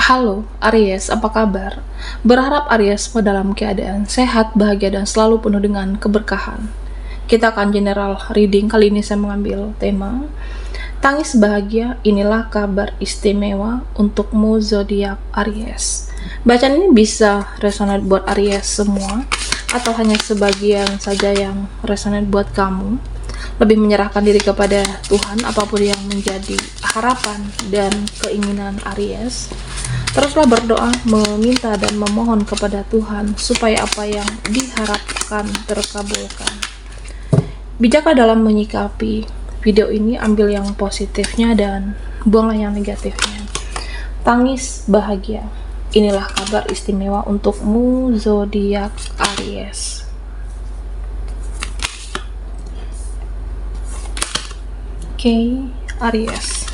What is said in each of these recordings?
Halo Aries, apa kabar? Berharap Aries dalam keadaan sehat, bahagia, dan selalu penuh dengan keberkahan. Kita akan general reading. Kali ini saya mengambil tema Tangis bahagia, inilah kabar istimewa untukmu zodiak Aries. Bacaan ini bisa resonate buat Aries semua, atau hanya sebagian saja yang resonate buat kamu. Lebih menyerahkan diri kepada Tuhan, apapun yang menjadi harapan dan keinginan Aries. Teruslah berdoa, meminta dan memohon kepada Tuhan supaya apa yang diharapkan terkabulkan. Bijaklah dalam menyikapi video ini, ambil yang positifnya dan buanglah yang negatifnya. Tangis bahagia, inilah kabar istimewa untukmu zodiak Aries. Oke, Aries.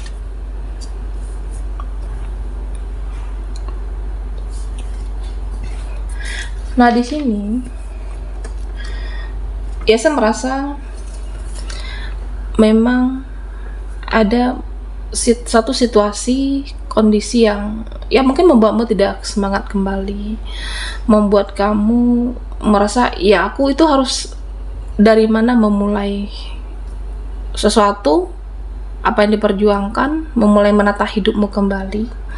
Nah, di sini ya saya merasa memang ada satu situasi, kondisi yang ya mungkin membuatmu tidak semangat kembali, membuat kamu merasa ya aku itu harus dari mana memulai sesuatu, apa yang diperjuangkan, memulai menata hidupmu kembali.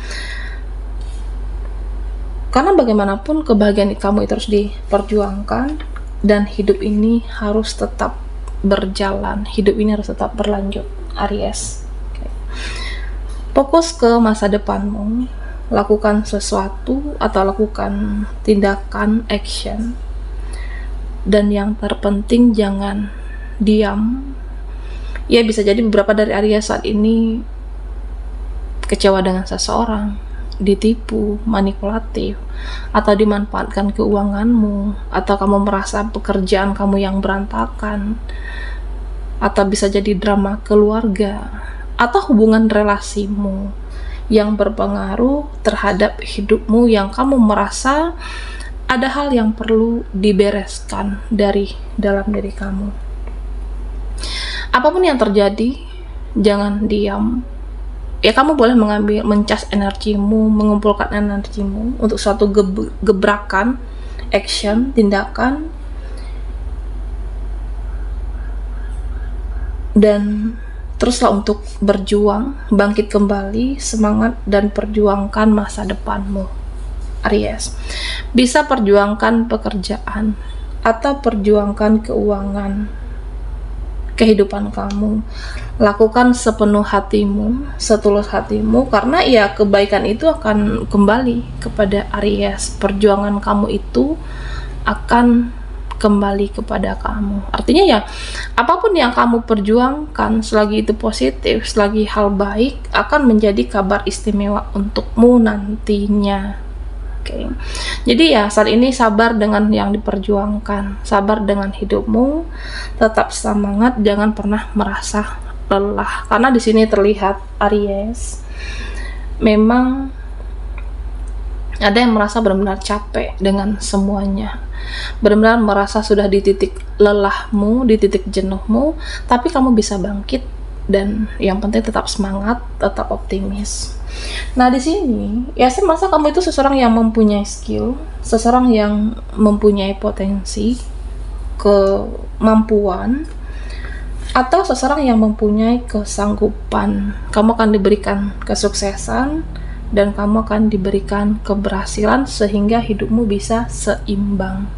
Karena bagaimanapun kebahagiaan kamu itu harus diperjuangkan, dan hidup ini harus tetap berjalan, hidup ini harus tetap berlanjut, Aries. Fokus ke masa depanmu, lakukan sesuatu atau lakukan tindakan action, dan yang terpenting jangan diam. Ya, bisa jadi beberapa dari Aries saat ini kecewa dengan seseorang, ditipu, manipulatif, atau dimanfaatkan keuanganmu, atau kamu merasa pekerjaan kamu yang berantakan, atau bisa jadi drama keluarga, atau hubungan relasimu yang berpengaruh terhadap hidupmu, yang kamu merasa ada hal yang perlu dibereskan dari dalam diri kamu. Apapun yang terjadi, jangan diam. Ya, kamu boleh mencas energimu, mengumpulkan energimu untuk suatu gebrakan, action, tindakan, dan teruslah untuk berjuang, bangkit kembali, semangat, dan perjuangkan masa depanmu, Aries. Bisa perjuangkan pekerjaan atau perjuangkan keuangan, kehidupan kamu. Lakukan sepenuh hatimu, setulus hatimu, karena ya kebaikan itu akan kembali kepada Aries. Perjuangan kamu itu akan kembali kepada kamu. Artinya ya, apapun yang kamu perjuangkan, selagi itu positif, selagi hal baik, akan menjadi kabar istimewa untukmu nantinya. Oke. Jadi ya, saat ini sabar dengan yang diperjuangkan, sabar dengan hidupmu, tetap semangat, jangan pernah merasa lelah. Karena di sini terlihat Aries memang ada yang merasa benar-benar capek dengan semuanya, benar-benar merasa sudah di titik lelahmu, di titik jenuhmu, tapi kamu bisa bangkit, dan yang penting tetap semangat, tetap optimis. Nah, di sini ya saya merasa kamu itu seseorang yang mempunyai skill, seseorang yang mempunyai potensi, kemampuan, atau seseorang yang mempunyai kesanggupan. Kamu akan diberikan kesuksesan dan kamu akan diberikan keberhasilan sehingga hidupmu bisa seimbang.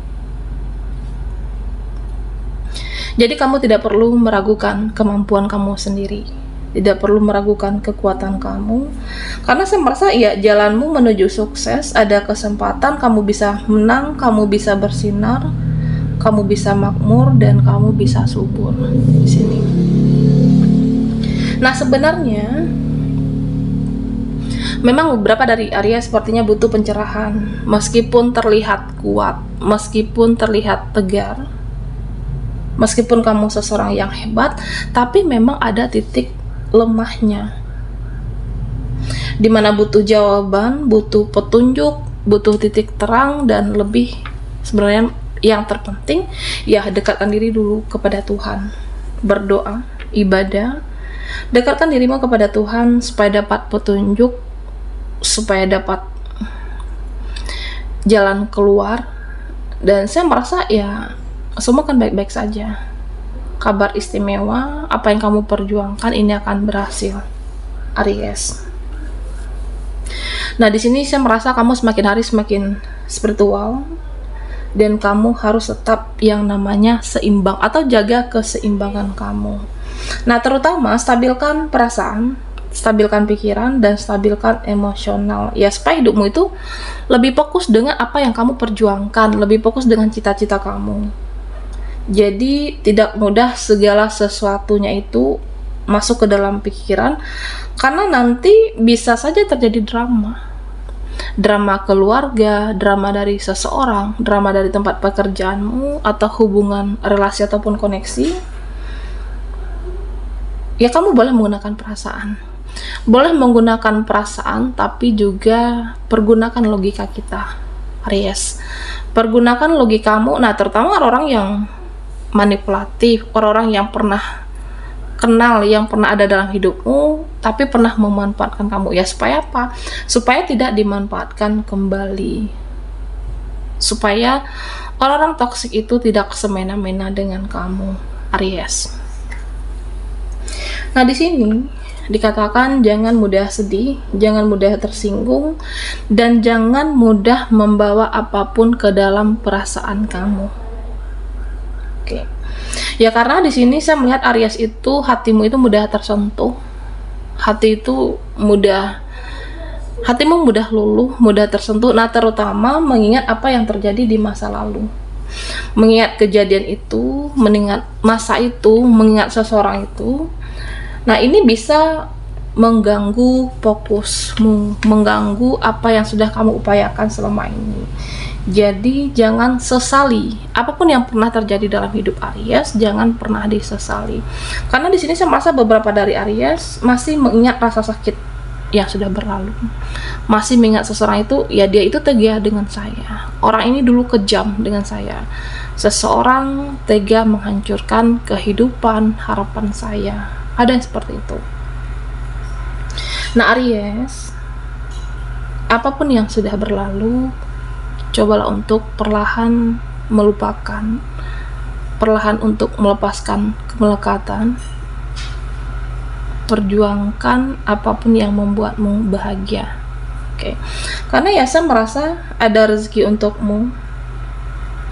Jadi kamu tidak perlu meragukan kemampuan kamu sendiri, tidak perlu meragukan kekuatan kamu, karena saya merasa ya jalanmu menuju sukses, ada kesempatan kamu bisa menang, kamu bisa bersinar, kamu bisa makmur, dan kamu bisa subur di sini. Nah, sebenarnya memang beberapa dari Aries sepertinya butuh pencerahan, meskipun terlihat kuat, meskipun terlihat tegar, meskipun kamu seseorang yang hebat, tapi memang ada titik lemahnya, dimana butuh jawaban, butuh petunjuk, butuh titik terang, dan lebih sebenarnya yang terpenting ya dekatkan diri dulu kepada Tuhan, berdoa, ibadah, dekatkan dirimu kepada Tuhan supaya dapat petunjuk, supaya dapat jalan keluar, dan saya merasa ya semua kan baik-baik saja. Kabar istimewa, apa yang kamu perjuangkan ini akan berhasil, Aries. Nah, di sini saya merasa kamu semakin hari semakin spiritual, dan kamu harus tetap yang namanya seimbang atau jaga keseimbangan kamu. Nah, terutama stabilkan perasaan, stabilkan pikiran, dan stabilkan emosional ya, supaya hidupmu itu lebih fokus dengan apa yang kamu perjuangkan, lebih fokus dengan cita-cita kamu. Jadi tidak mudah segala sesuatunya itu masuk ke dalam pikiran, karena nanti bisa saja terjadi drama keluarga, drama dari seseorang, drama dari tempat pekerjaanmu, atau hubungan relasi ataupun koneksi. Ya, kamu boleh menggunakan perasaan, tapi juga pergunakan logika kita, Aries. Pergunakan logikamu. Nah, terutama orang-orang yang manipulatif, orang-orang yang pernah kenal, yang pernah ada dalam hidupmu tapi pernah memanfaatkan kamu ya, supaya apa? Supaya tidak dimanfaatkan kembali, supaya orang-orang toksik itu tidak semena-mena dengan kamu, Aries. Nah, di sini dikatakan jangan mudah sedih, jangan mudah tersinggung, dan jangan mudah membawa apapun ke dalam perasaan kamu. Oke. Ya, karena di sini saya melihat Aries itu hatimu itu mudah tersentuh. Hatimu mudah luluh, mudah tersentuh. Nah, terutama mengingat apa yang terjadi di masa lalu. Mengingat kejadian itu, mengingat masa itu, mengingat seseorang itu. Nah, ini bisa mengganggu fokusmu, mengganggu apa yang sudah kamu upayakan selama ini. Jadi jangan sesali apapun yang pernah terjadi dalam hidup Aries, jangan pernah disesali. Karena di sini saya merasa beberapa dari Aries masih mengingat rasa sakit yang sudah berlalu, masih mengingat seseorang itu, ya dia itu tega dengan saya, orang ini dulu kejam dengan saya, seseorang tega menghancurkan kehidupan, harapan saya. Ada yang seperti itu. Nah, Aries, apapun yang sudah berlalu, cobalah untuk perlahan melupakan, perlahan untuk melepaskan kemelekatan. Perjuangkan apapun yang membuatmu bahagia. Oke. Karena ya saya merasa ada rezeki untukmu,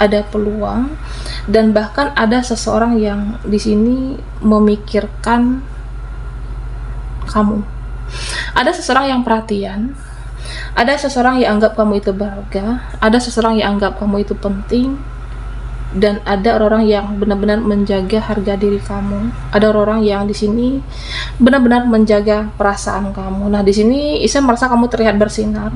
ada peluang, dan bahkan ada seseorang yang di sini memikirkan kamu. Ada seseorang yang perhatian, ada seseorang yang anggap kamu itu berharga, ada seseorang yang anggap kamu itu penting, dan ada orang yang benar-benar menjaga harga diri kamu. Ada orang yang di sini benar-benar menjaga perasaan kamu. Nah, di sini saya merasa kamu terlihat bersinar.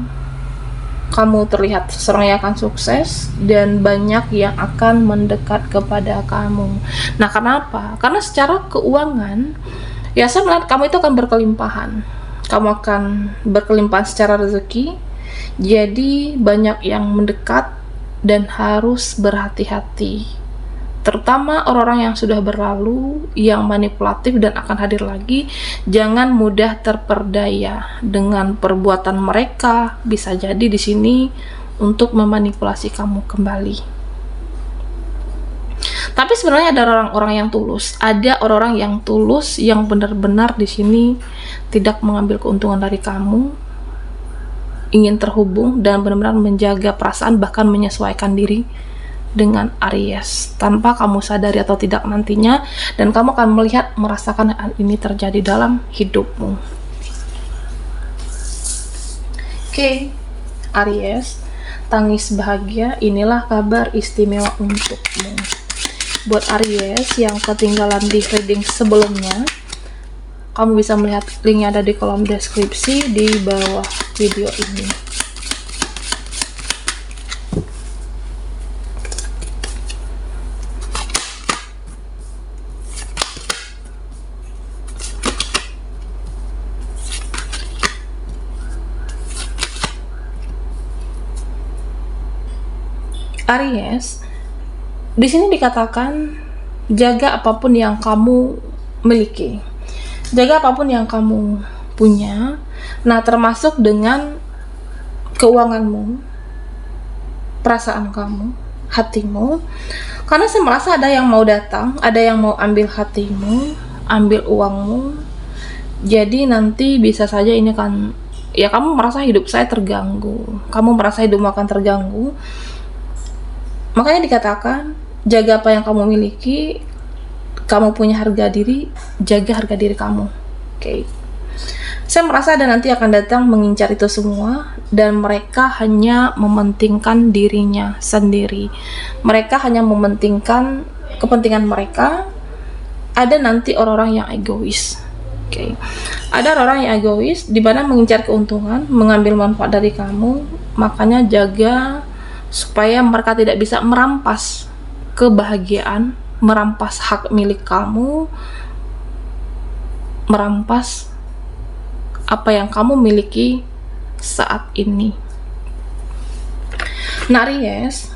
Kamu terlihat seseorang yang akan sukses, dan banyak yang akan mendekat kepada kamu. Nah, kenapa? Karena secara keuangan, ya saya melihat kamu itu akan berkelimpahan. Kamu akan berkelimpahan secara rezeki. Jadi banyak yang mendekat dan harus berhati-hati. Terutama orang-orang yang sudah berlalu, yang manipulatif dan akan hadir lagi. Jangan mudah terperdaya dengan perbuatan mereka. Bisa jadi di sini untuk memanipulasi kamu kembali. Tapi sebenarnya ada orang-orang yang tulus. Ada orang-orang yang tulus yang benar-benar di sini tidak mengambil keuntungan dari kamu, ingin terhubung dan benar-benar menjaga perasaan, bahkan menyesuaikan diri dengan Aries tanpa kamu sadari atau tidak nantinya, dan kamu akan melihat, merasakan hal ini terjadi dalam hidupmu. Oke, Aries, tangis bahagia, inilah kabar istimewa untukmu. Buat Aries yang ketinggalan di reading sebelumnya, kamu bisa melihat linknya ada di kolom deskripsi di bawah video ini. Aries, di sini dikatakan jaga apapun yang kamu miliki, jaga apapun yang kamu punya. Nah, termasuk dengan keuanganmu, perasaan kamu, hatimu. Karena saya merasa ada yang mau datang, ada yang mau ambil hatimu, ambil uangmu. Jadi nanti bisa saja ini kan, ya kamu merasa hidup saya terganggu, kamu merasa hidupmu akan terganggu. Makanya dikatakan, jaga apa yang kamu miliki. Kamu punya harga diri, jaga harga diri kamu. Oke. Saya merasa ada nanti akan datang mengincar itu semua, dan mereka hanya mementingkan dirinya sendiri. Mereka hanya mementingkan kepentingan mereka. Ada nanti orang-orang yang egois. Oke. Ada orang yang egois di mana mengincar keuntungan, mengambil manfaat dari kamu. Makanya jaga supaya mereka tidak bisa merampas kebahagiaan, merampas hak milik kamu, merampas apa yang kamu miliki saat ini. Nah, Aries,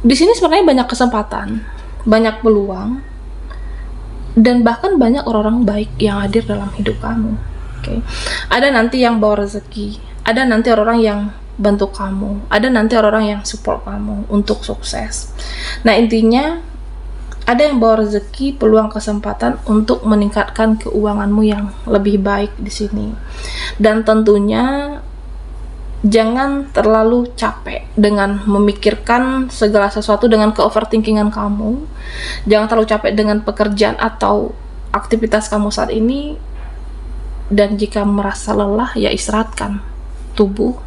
di sini sebenarnya banyak kesempatan, banyak peluang, dan bahkan banyak orang-orang baik yang hadir dalam hidup kamu. Oke. Ada nanti yang bawa rezeki, ada nanti orang-orang yang bantu kamu, ada nanti orang-orang yang support kamu untuk sukses. Nah, intinya ada yang bawa rezeki, peluang, kesempatan untuk meningkatkan keuanganmu yang lebih baik di sini. Dan tentunya jangan terlalu capek dengan memikirkan segala sesuatu dengan ke-overthinkingan kamu. Jangan terlalu capek dengan pekerjaan atau aktivitas kamu saat ini. Dan jika merasa lelah, ya istirahatkan tubuh,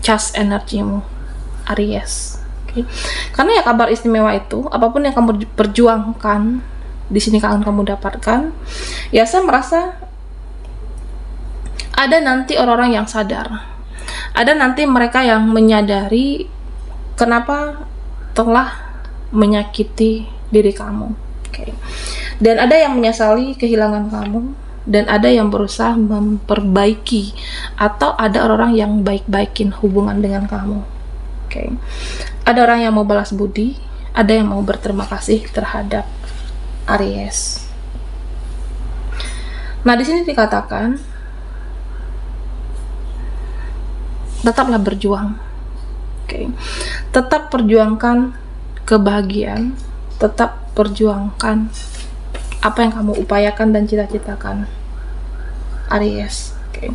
cas energimu, Aries. Okay. Karena ya kabar istimewa itu, apapun yang kamu perjuangkan di sini akan kamu dapatkan. Ya, saya merasa ada nanti orang-orang yang sadar, ada nanti mereka yang menyadari kenapa telah menyakiti diri kamu. Okay. Dan ada yang menyesali kehilangan kamu, dan ada yang berusaha memperbaiki, atau ada orang yang baik-baikin hubungan dengan kamu. Okay. Ada orang yang mau balas budi, ada yang mau berterima kasih terhadap Aries. Nah, di sini dikatakan tetaplah berjuang. Okay. Tetap perjuangkan kebahagiaan, tetap perjuangkan apa yang kamu upayakan dan cita-citakan, Aries. Okay.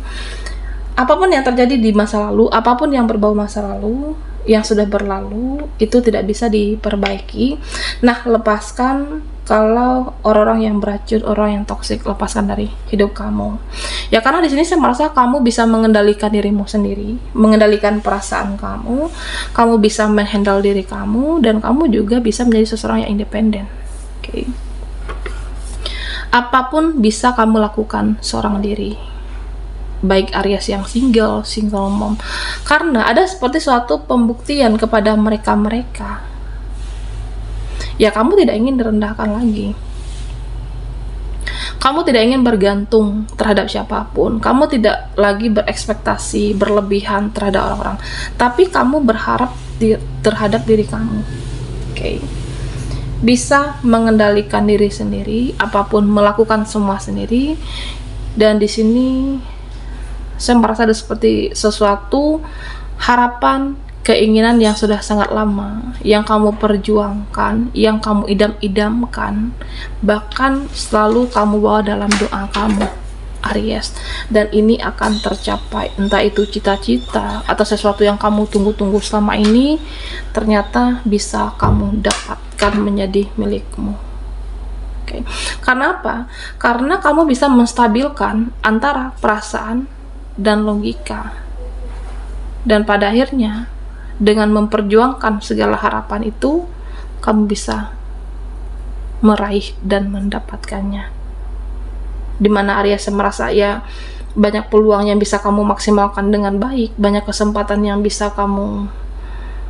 Apapun yang terjadi di masa lalu, apapun yang berbau masa lalu, yang sudah berlalu, itu tidak bisa diperbaiki. Nah, lepaskan kalau orang-orang yang beracun, orang yang toksik, lepaskan dari hidup kamu. Ya, karena di sini saya merasa kamu bisa mengendalikan dirimu sendiri, mengendalikan perasaan kamu bisa menghandle diri kamu, dan kamu juga bisa menjadi seseorang yang independen. Oke. Apapun bisa kamu lakukan seorang diri. Baik Aries yang single mom, karena ada seperti suatu pembuktian kepada mereka-mereka. Ya, kamu tidak ingin direndahkan lagi. Kamu tidak ingin bergantung terhadap siapapun. Kamu tidak lagi berekspektasi berlebihan terhadap orang-orang, tapi kamu berharap terhadap diri kamu. Oke. Bisa mengendalikan diri sendiri, apapun, melakukan semua sendiri. Dan di sini saya merasa ada seperti sesuatu harapan, keinginan yang sudah sangat lama, yang kamu perjuangkan, yang kamu idam-idamkan, bahkan selalu kamu bawa dalam doa kamu, Aries. Dan ini akan tercapai, entah itu cita-cita atau sesuatu yang kamu tunggu-tunggu selama ini, ternyata bisa kamu dapatkan menjadi milikmu. Oke. Karena apa? Karena kamu bisa menstabilkan antara perasaan dan logika, dan pada akhirnya dengan memperjuangkan segala harapan itu, kamu bisa meraih dan mendapatkannya. Dimana Aries merasa ya banyak peluang yang bisa kamu maksimalkan dengan baik, banyak kesempatan yang bisa kamu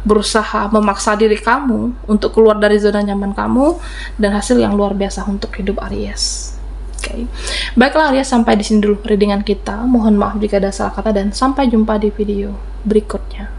berusaha memaksa diri kamu untuk keluar dari zona nyaman kamu, dan hasil yang luar biasa untuk hidup Aries. Okay. Baiklah Aries, sampai di sini dulu readingan kita. Mohon maaf jika ada salah kata, dan sampai jumpa di video berikutnya.